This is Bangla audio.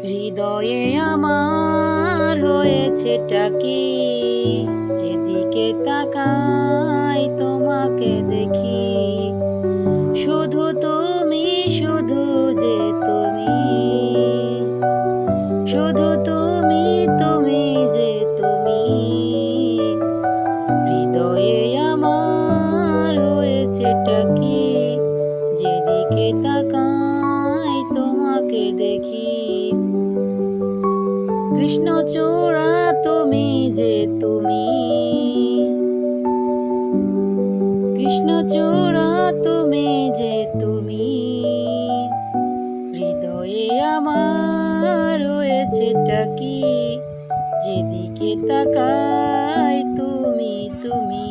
হৃদয়ে আমার হয়েছেটা কি, যেদিকে তাকাই তোমাকে দেখি। শুধু তুমি, শুধু যে তুমি, শুধু তুমি, তুমি যে তুমি। হৃদয়ে আমার হয়েছেটা কি, যেদিকে তাকাই তোমাকে দেখি। কৃষ্ণচূড়া তুমি যে তুমি, কৃষ্ণচূড়া তুমি যে তুমি। হৃদয়ে আমার হয়েছেটা কি, যেদিকে তাকাই তুমি, তুমি।